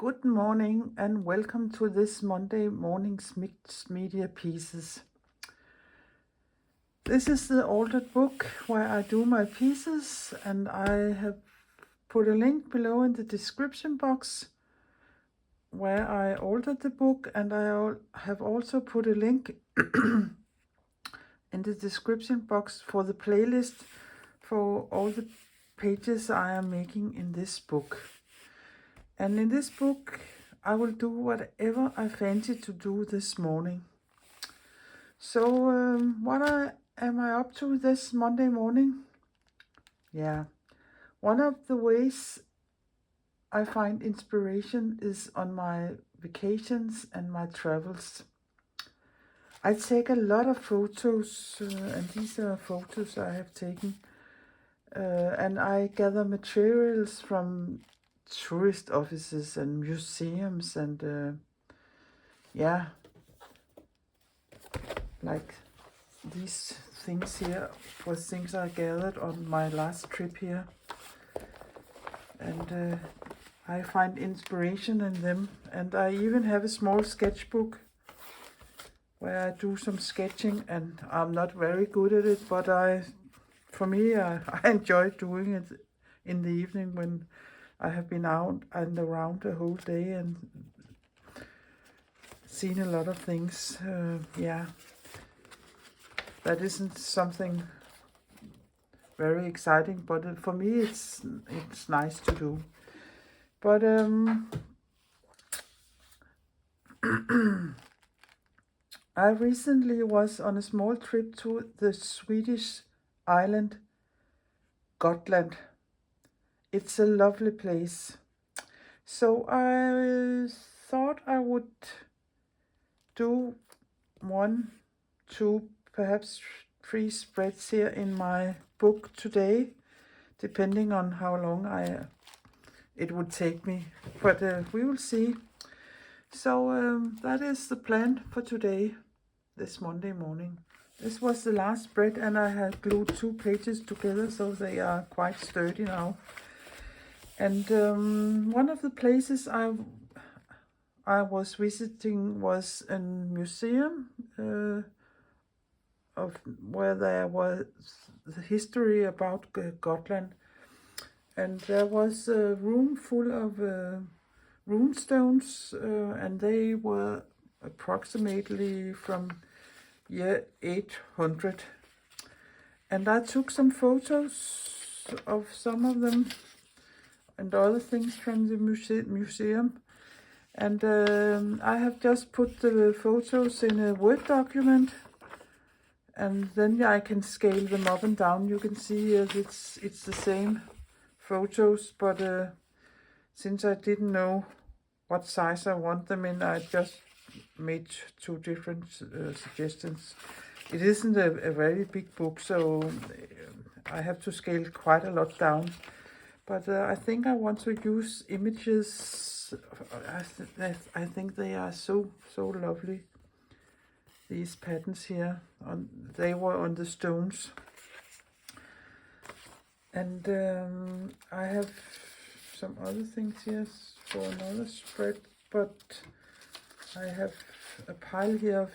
Good morning and welcome to this Monday morning's mixed media pieces. This is the altered book where I do my pieces, and I have put a link below in the description box where I altered the book, and I have also put a link in the description box for the playlist for all the pages I am making in this book. And in this book, I will do whatever I fancy to do this morning. So, am I up to this Monday morning? Yeah. One of the ways I find inspiration is on my vacations and my travels. I take a lot of photos, and these are photos I have taken. And I gather materials from tourist offices and museums and like these things here were things I gathered on my last trip here, and I find inspiration in them. And I even have a small sketchbook where I do some sketching, and I'm not very good at it, but for me I enjoy doing it in the evening when I have been out and around the whole day and seen a lot of things. That isn't something very exciting, but for me it's nice to do. But I recently was on a small trip to the Swedish island Gotland. It's a lovely place. So I thought I would do 1, 2, perhaps 3 spreads here in my book today, depending on how long it would take me, but we will see. So that is the plan for today, this Monday morning. This was the last spread, and I had glued 2 pages together, so they are quite sturdy now. And one of the places I was visiting was a museum of where there was the history about Gotland, and there was a room full of rune stones, and they were approximately from year 800. And I took some photos of some of them and other things from the museum. And I have just put the photos in a Word document, and then I can scale them up and down. You can see it's the same photos, but since I didn't know what size I want them in, I just made 2 different suggestions. It isn't a very big book, so I have to scale quite a lot down. But I think I want to use images. I think they are so lovely. These patterns here, they were on the stones. And I have some other things here for another spread, but I have a pile here of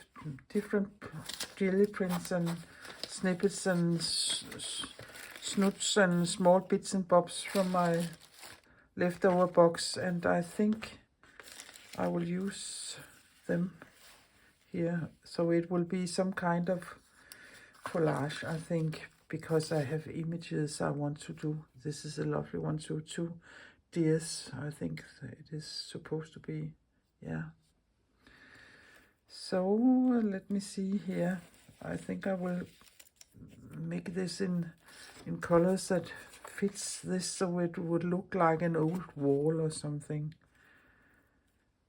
different jelly prints and snippets and snuts and small bits and bobs from my leftover box, and I think I will use them here. So it will be some kind of collage, I think, because I have images I want to do. This is a lovely one too, 2 deers, I think it is supposed to be, yeah. So let me see here. I think I will make this in colors that fits this, so it would look like an old wall or something.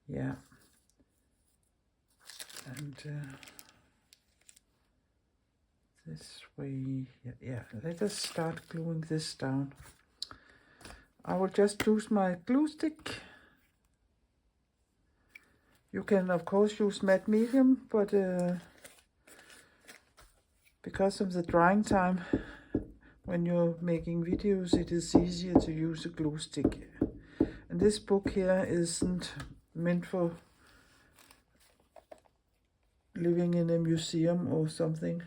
Yeah. And this way, yeah, let us start gluing this down. I will just use my glue stick. You can of course use matte medium, but because of the drying time when you're making videos, it is easier to use a glue stick. And this book here isn't meant for living in a museum or something,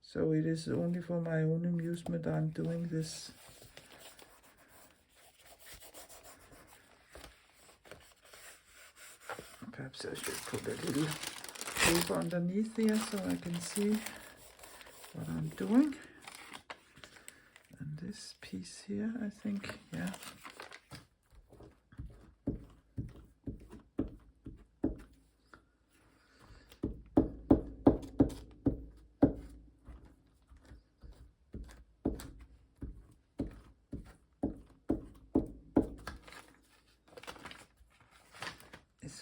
so it is only for my own amusement I'm doing this. Perhaps I should put a little paper underneath here so I can see what I'm doing. And this piece here, I think, yeah.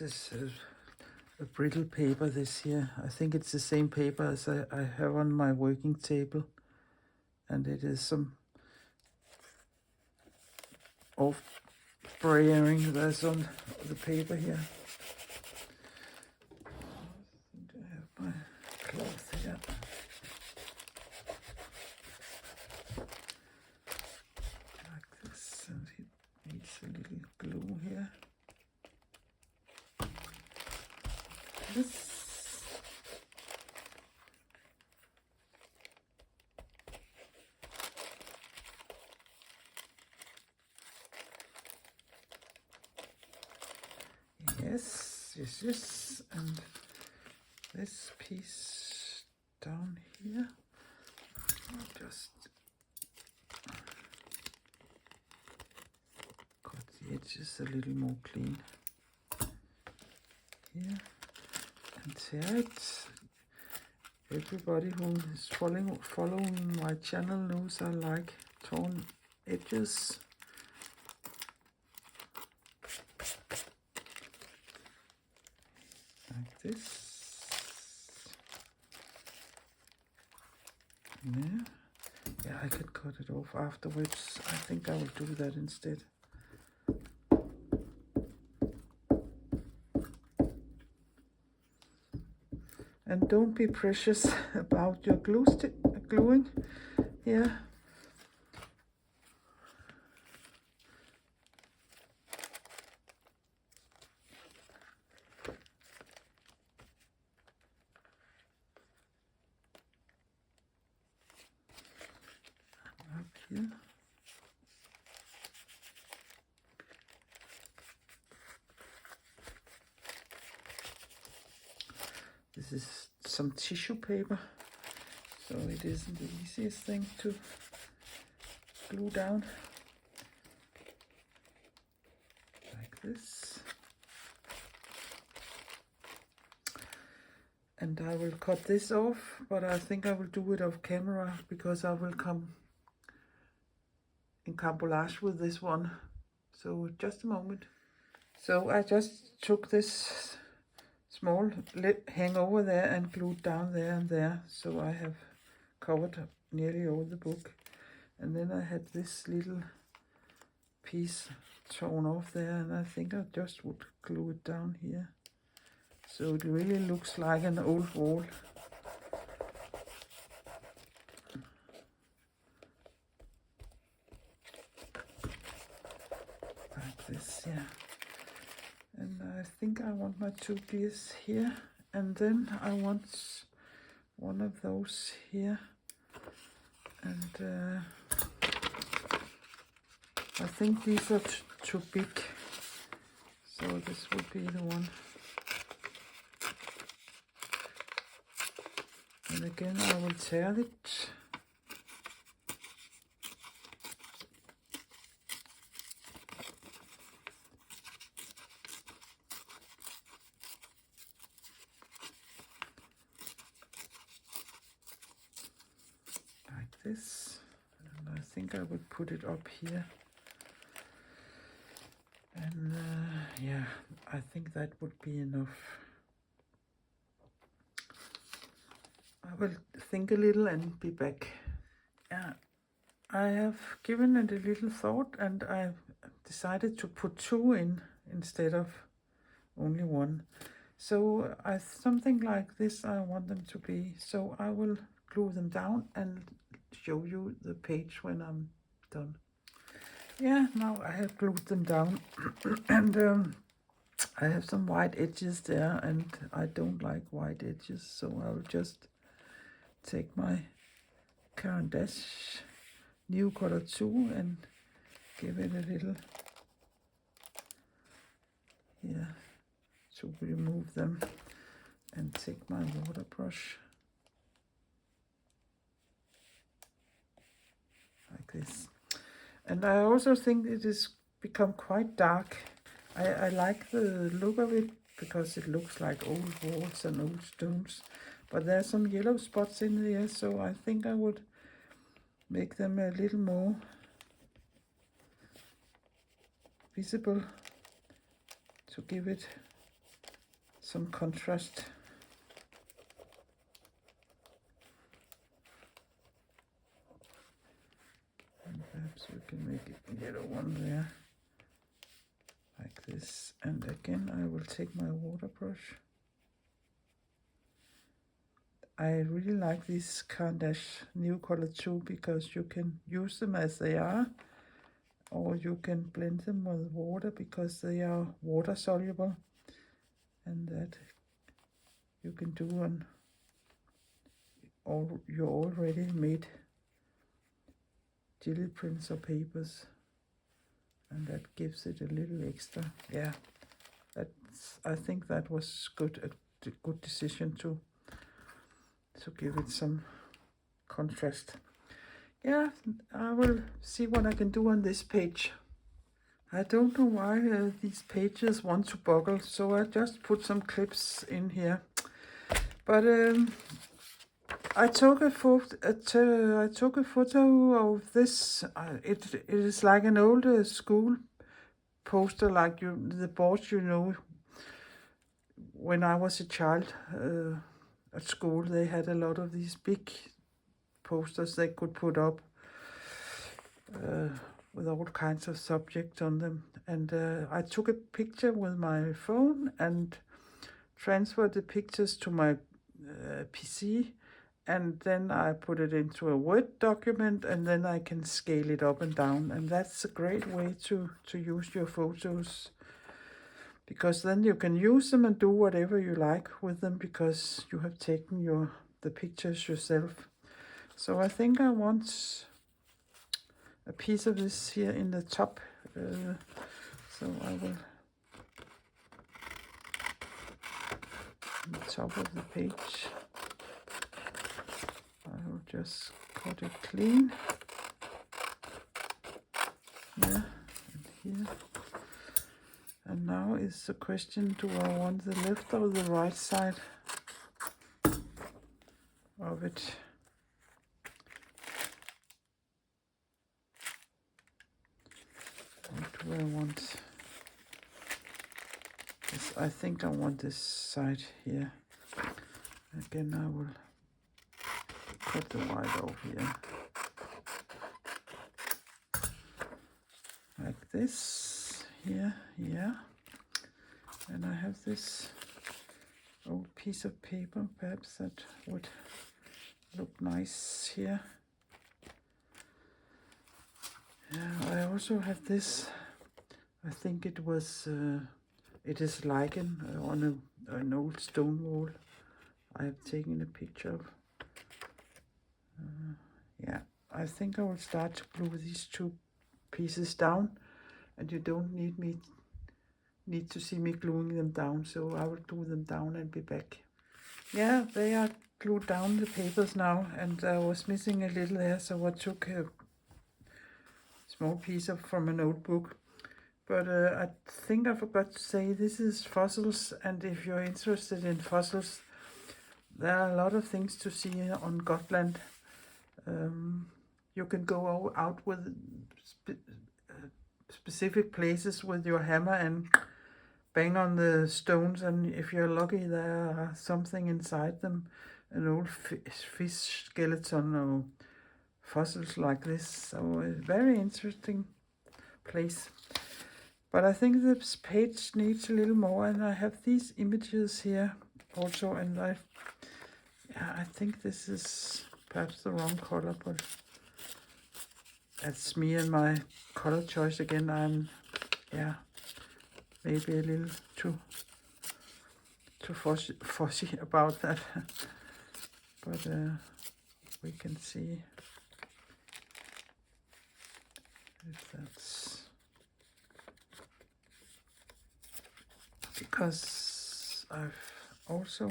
This is a brittle paper, this here. I think it's the same paper as I have on my working table. And it is some off-spraying that's on the paper here. I think I have my cloth here. Like this, and it needs a little glue here. This. Yes, and this piece down here, I'll just cut the edges a little more clean here and tear it. Everybody who is following my channel knows I like torn edges. Like this. Yeah, I could cut it off afterwards. I think I will do that instead. And don't be precious about your gluing here. Here. This is some tissue paper, so it isn't the easiest thing to glue down. Like this. And I will cut this off, but I think I will do it off camera because I will come in collage with this one. So just a moment. So I just took this small lip hang over there and glued down there and there, so I have covered nearly all the book. And then I had this little piece torn off there, and I think I just would glue it down here, so it really looks like an old wall. Like this, yeah. And I think I want my two gears here, and then I want one of those here, and I think these are too big, so this would be the one. And again I will tear it. This, and I think I would put it up here, and yeah, I think that would be enough. I will think a little and be back. Yeah, I have given it a little thought, and I've decided to put two in instead of only one. So something like this I want them to be, so I will glue them down and show you the page when I'm done. Yeah, now I have glued them down. And I have some white edges there, and I don't like white edges, so I'll just take my Caran d'Ache new color 2 and give it a little here to remove them, and take my water brush like this. And I also think it has become quite dark. I like the look of it because it looks like old walls and old stones, but there's some yellow spots in there, so I think I would make them a little more visible to give it some contrast. And perhaps we can make a yellow one there, like this. And again, I will take my water brush. I really like these Caran d'Ache new color 2 because you can use them as they are, or you can blend them with water because they are water soluble, and that you can do on all your already made jelly prints or papers, and that gives it a little extra. Yeah, I think that was a good decision to give it some contrast. Yeah, I will see what I can do on this page. I don't know why these pages want to buckle, so I just put some clips in here. But I took a photo of this. It is like an old school poster, like the boards, when I was a child at school. They had a lot of these big posters they could put up with all kinds of subjects on them. And I took a picture with my phone and transferred the pictures to my PC, and then I put it into a Word document, and then I can scale it up and down. And that's a great way to use your photos, because then you can use them and do whatever you like with them because you have taken the pictures yourself. So I think I want a piece of this here in the top, so I will, on the top of the page, I will just cut it clean. Yeah, and here. And now is the question, do I want the left or the right side of it? What do I want? Yes, I think I want this side here. Again, I will cut the white off here. Like this, here, yeah. And I have this old piece of paper, perhaps that would look nice here. Yeah, I also have this, I think it is lichen on an old stone wall I have taken a picture of. Yeah, I think I will start to glue these two pieces down, and you don't need to see me gluing them down, so I will glue them down and be back. Yeah, they are glued down, the papers now, and I was missing a little there, so I took a small piece from an old book. But I think I forgot to say this is fossils, and if you're interested in fossils, there are a lot of things to see on Gotland. You can go out with specific places with your hammer and bang on the stones, and if you're lucky, there are something inside them, an old fish skeleton or fossils like this. So a very interesting place. But I think this page needs a little more, and I have these images here also, and I think this is perhaps the wrong color, but that's me and my color choice again. I'm, yeah, maybe a little too fussy about that. But we can see if that's because I've also,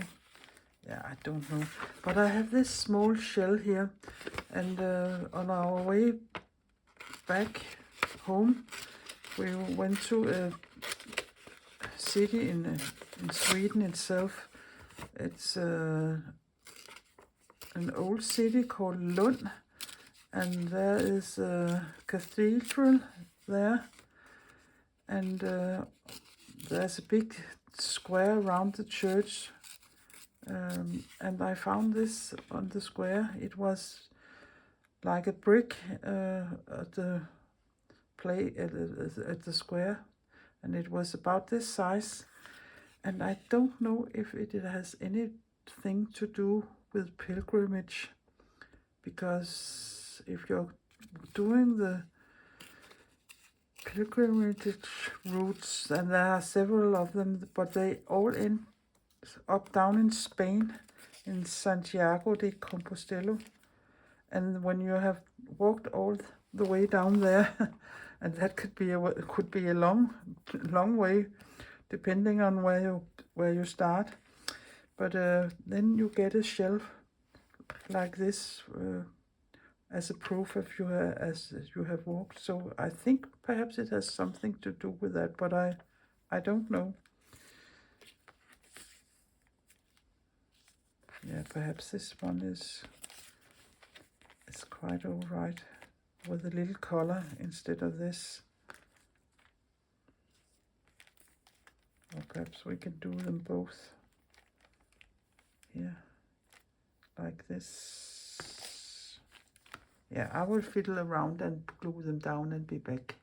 yeah, I don't know, but I have this small shell here, and on our way back home we went to a city in Sweden itself. It's an old city called Lund, and there is a cathedral there, and there's a big square around the church, and I found this on the square. It was like a brick at the at the square, and it was about this size, and I don't know if it has anything to do with pilgrimage, because if you're doing the pilgrimage routes, and there are several of them, but they all end up down in Spain, in Santiago de Compostela, and when you have walked all the way down there, and that could be a long way, depending on where you start, but then you get a shelf like this as a proof of as you have walked. So I think perhaps it has something to do with that, but I don't know. Yeah, perhaps this one is quite all right with a little color instead of this. Or perhaps we can do them both here, like this. Yeah, I will fiddle around and glue them down and be back.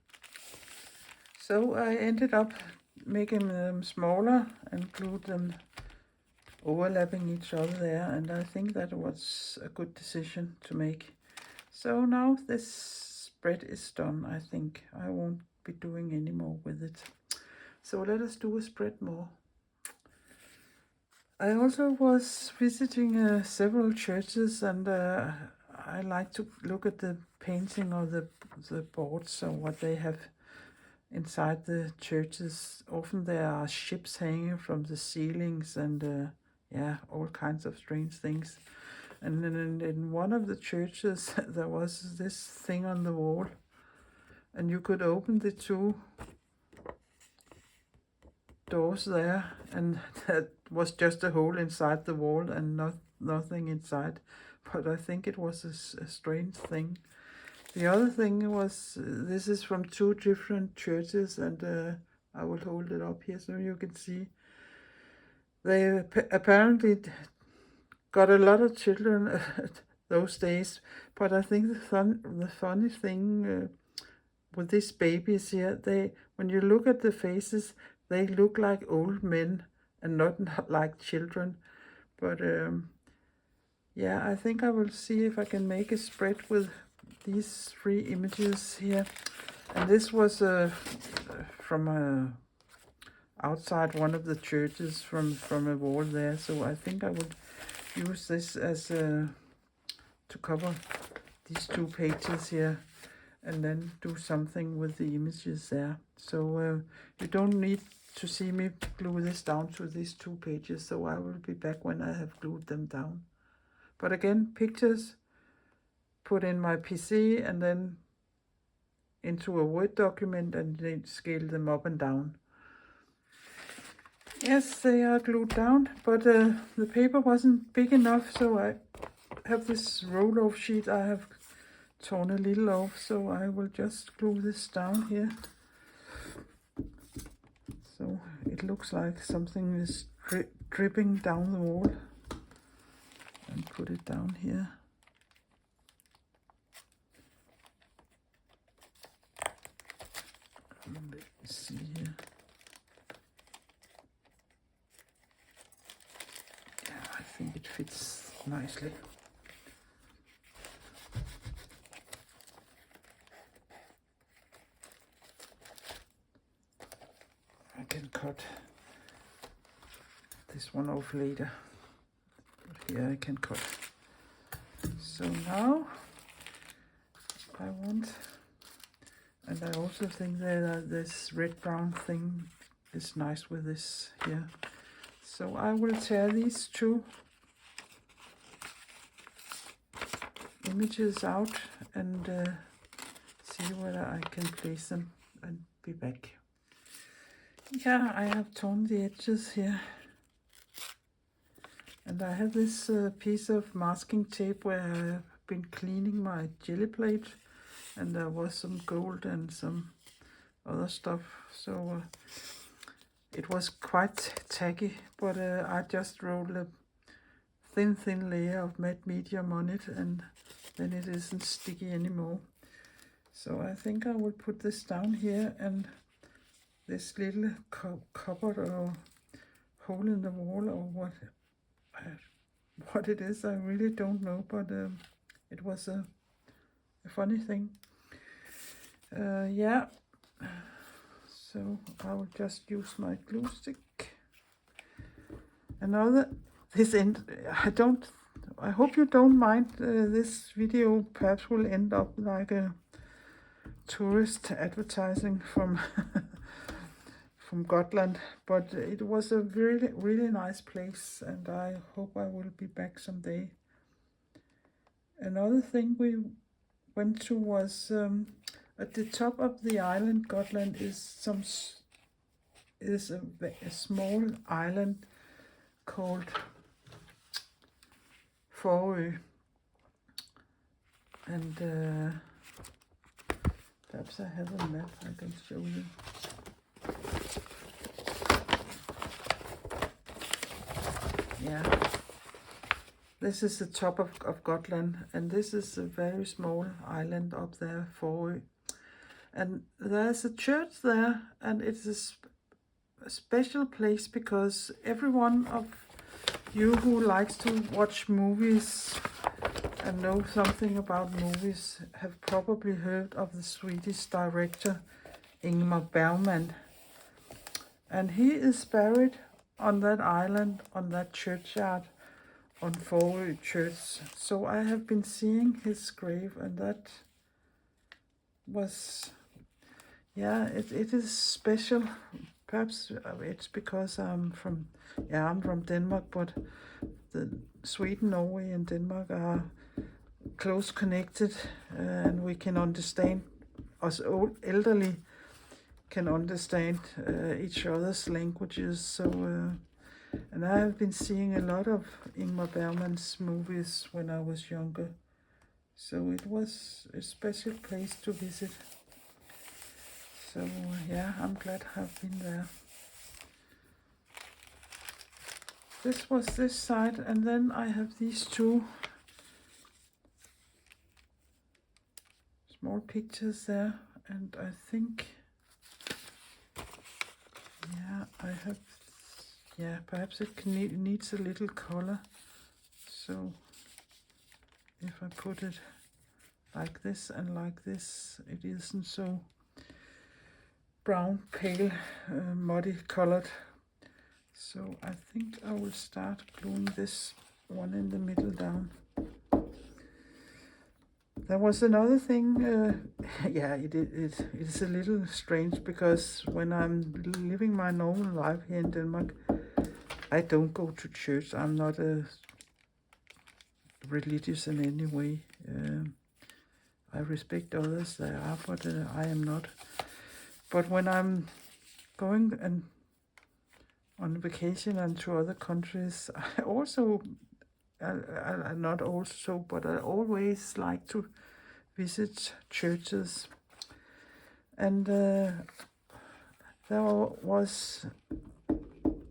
So I ended up making them smaller and glued them overlapping each other there, and I think that was a good decision to make. So now this spread is done. I think I won't be doing any more with it. So let us do a spread more. I also was visiting several churches, and I like to look at the painting or the boards or what they have inside the churches. Often there are ships hanging from the ceilings, and yeah, all kinds of strange things. And then in one of the churches there was this thing on the wall, and you could open the two doors there, and that was just a hole inside the wall and nothing inside. But I think it was a strange thing. The other thing was, this is from two different churches, and I will hold it up here so you can see. They apparently got a lot of children those days, but I think the funny thing with these babies here, when you look at the faces, they look like old men and not like children. But yeah, I think I will see if I can make a spread with these three images here. And this was from outside one of the churches, from a wall there. So I think I would use this as to cover these two pages here, and then do something with the images there. So you don't need to see me glue this down to these two pages, so I will be back when I have glued them down. But again, pictures put in my PC and then into a Word document, and then scale them up and down. Yes, they are glued down, but the paper wasn't big enough, so I have this roll-off sheet I have torn a little off, so I will just glue this down here. So it looks like something is dripping down the wall, and put it down here. Let's see here. Yeah, I think it fits nicely. cut this one off later. But here I can cut. So now I want, and I also think that this red-brown thing is nice with this here. So I will tear these two images out and see whether I can place them and be back. Yeah, I have torn the edges here. And I have this piece of masking tape where I've been cleaning my jelly plate, and there was some gold and some other stuff, so it was quite tacky, but I just rolled a thin layer of matte medium on it, and then it isn't sticky anymore. So I think I will put this down here, and this little cupboard or hole in the wall, or what it is, I really don't know, but it was a funny thing. Yeah, so I will just use my glue stick. Another, this end, I hope you don't mind, this video perhaps will end up like a tourist advertising from from Gotland, but it was a really nice place, and I hope I will be back someday. Another thing we went to was at the top of the island Gotland is a small island called Fårö, and perhaps I have a map I can show you. Yeah, this is the top of Gotland, and this is a very small island up there, Fårö. And there's a church there, and it's a special place because every one of you who likes to watch movies and know something about movies have probably heard of the Swedish director Ingmar Bergman. And he is buried on that island, on that churchyard, on Fårö Church. So I have been seeing his grave, and that was, yeah, it is special. Perhaps it's because I'm from Denmark, but Sweden, Norway and Denmark are close connected, and we can understand, us old elderly can understand each other's languages. So and I have been seeing a lot of Ingmar Bergman's movies when I was younger, so it was a special place to visit. So yeah, I'm glad I've been there. This was this side, and then I have these two small pictures there, and I think, yeah, I have, yeah, perhaps it needs a little color. So if I put it like this and like this, it isn't so brown, pale, muddy colored. So I think I will start gluing this one in the middle down. There was another thing, yeah, it is a little strange, because when I'm living my normal life here in Denmark, I don't go to church. I'm not religious in any way. I respect others there are, but I am not. But when I'm going and on vacation and to other countries, I also, not also, but I always like to visit churches. And there was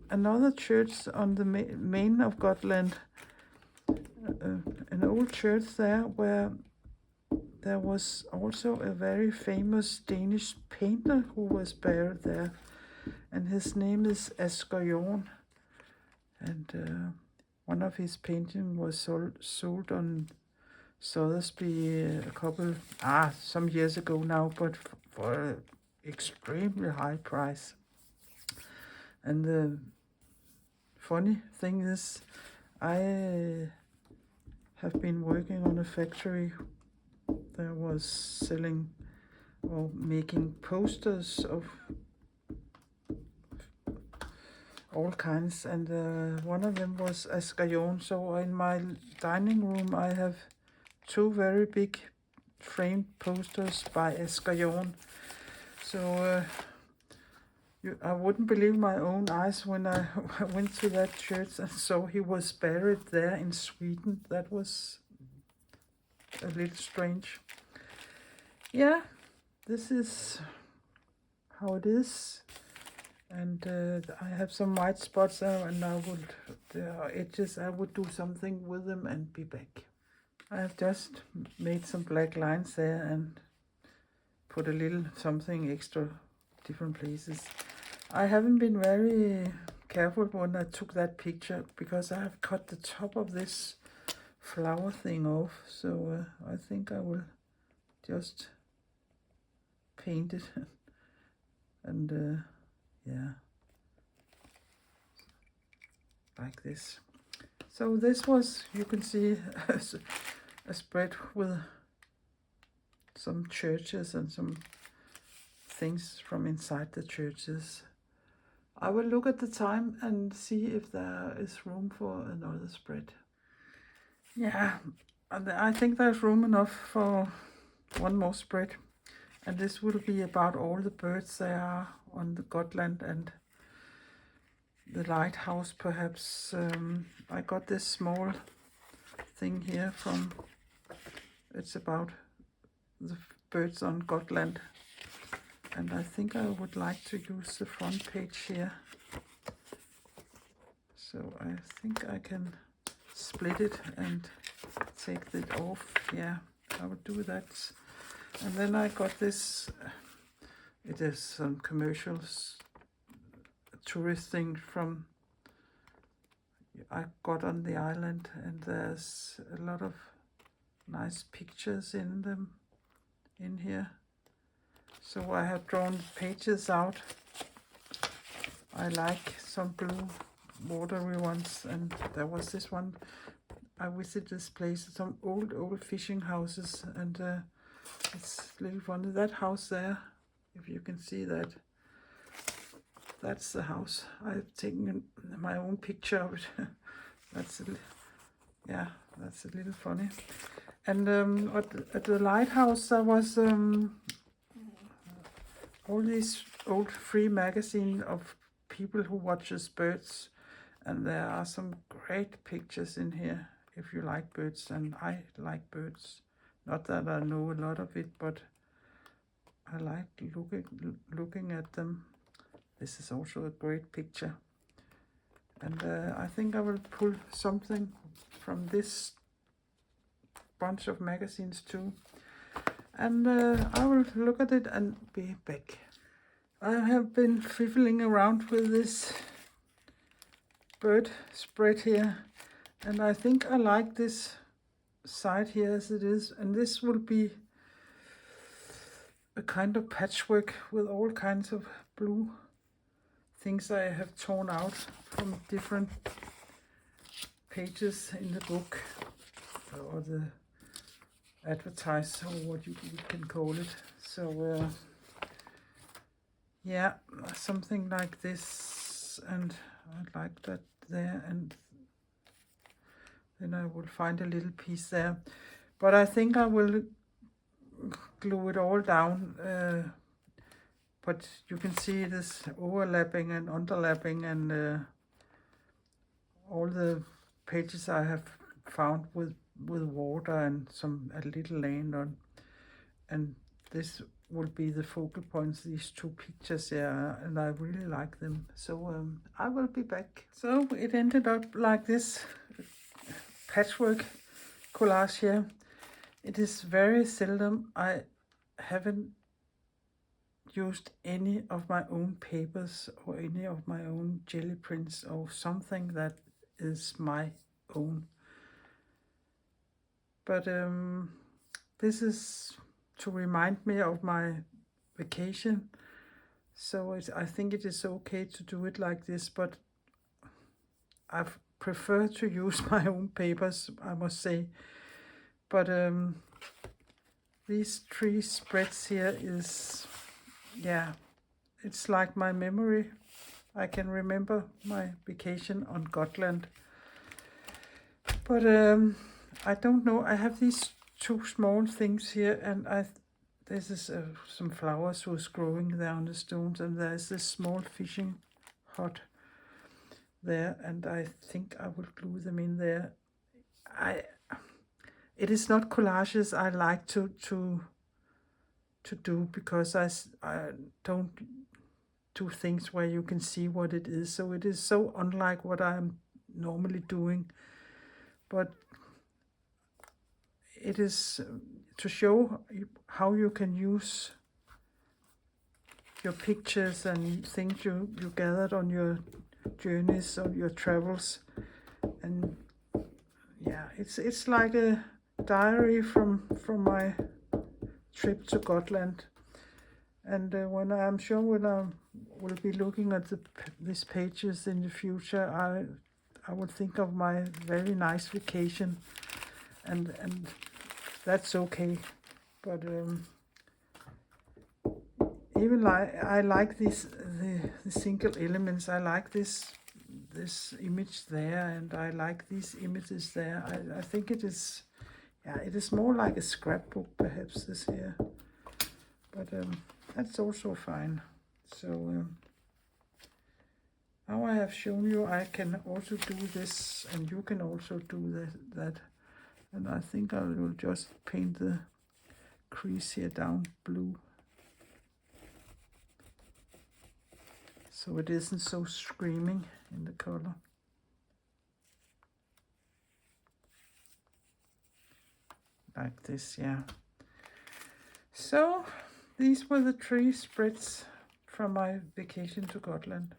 another church on the main of Gotland, an old church there, where there was also a very famous Danish painter who was buried there, and his name is Asger Jorn. And one of his paintings was sold on Sotheby's some years ago now, but for an extremely high price. And the funny thing is, I have been working on a factory that was selling or making posters of all kinds, and one of them was escallion. So in my dining room I have 2 very big framed posters by escallion. So I wouldn't believe my own eyes when I went to that church and saw he was buried there in Sweden. That was a little strange. Yeah, this is how it is. And I have some white spots there, and the edges, I would do something with them and be back. I have just made some black lines there and put a little something extra different places. I haven't been very careful when I took that picture because I have cut the top of this flower thing off. So I think I will just paint it and yeah, like this. So this was, you can see, a spread with some churches and some things from inside the churches. I will look at the time and see if there is room for another spread. Yeah, and I think there's room enough for one more spread. And this will be about all the birds there are on the Gotland and the lighthouse, perhaps. I got this small thing here from, it's about the birds on Gotland. And I think I would like to use the front page here. So I think I can split it and take it off. Yeah, I will do that. And then I got this, it is some commercials, tourist thing from, I got on the island, and there's a lot of nice pictures in them, in here. So I have drawn pages out. I like some blue watery ones, and there was this one, I visited this place, some old fishing houses, and it's a little funny, that house there, if you can see that, that's the house. I've taken my own picture of it. That's yeah, that's a little funny. And at the lighthouse there was all these old free magazine of people who watches birds, and there are some great pictures in here if you like birds, and I like birds. Not that I know a lot of it, but I like looking at them. This is also a great picture. And I think I will pull something from this bunch of magazines too. And I will look at it and be back. I have been fiddling around with this bird spread here, and I think I like this side here as it is, and this will be a kind of patchwork with all kinds of blue things I have torn out from different pages in the book, or the advertise, or what you can call it. So yeah, something like this, and I like that there, and then I will find a little piece there, but I think I will glue it all down, but you can see it is overlapping and underlapping, and all the pages I have found with water and a little land on, and this will be the focal points, these 2 pictures here, and I really like them. So I will be back. So it ended up like this patchwork collage here. It is very seldom I haven't used any of my own papers or any of my own jelly prints or something that is my own. But this is to remind me of my vacation So I think it is okay to do it like this, but I prefer to use my own papers, I must say. But these 3 spreads here is, yeah, it's like my memory. I can remember my vacation on Gotland. But I don't know, I have these 2 small things here, and this is some flowers was growing there on the stones, and there's this small fishing hut there, and I think I will glue them in there. It is not collages I like to do, because I don't do things where you can see what it is, so it is so unlike what I'm normally doing. But it is to show how you can use your pictures and things you gathered on your journeys, on your travels. And yeah, it's like a diary from my trip to Gotland. And when I will be looking at these pages in the future, I would think of my very nice vacation, and that's okay. But even like I like the single elements. I like this image there, and I like these images there. I think it is, yeah, it is more like a scrapbook perhaps, this here. But that's also fine. So now I have shown you I can also do this, and you can also do that. And I think I will just paint the crease here down blue, so it isn't so screaming in the color. Like this, yeah. So these were the 3 spreads from my vacation to Gotland.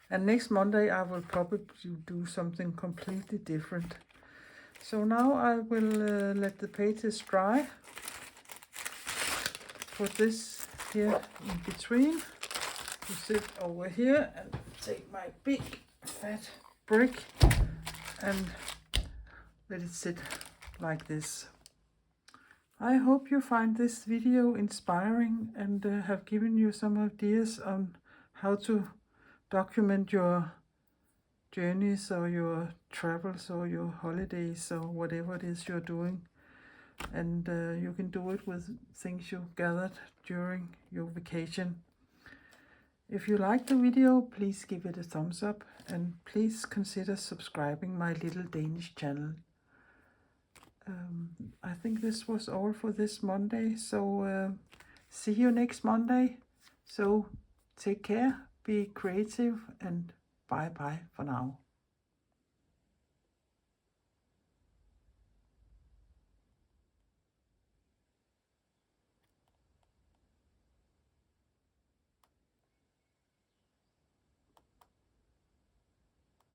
And next Monday I will probably do something completely different. So now I will let the pages dry. Put this here in between. To sit over here and take my big fat brick and let it sit like this. I hope you find this video inspiring and have given you some ideas on how to document your journeys or your travels or your holidays or whatever it is you're doing. And you can do it with things you gathered during your vacation. If you liked the video, please give it a thumbs up, and please consider subscribing my little Danish channel. I think this was all for this Monday, so see you next Monday. So take care, be creative, and bye bye for now.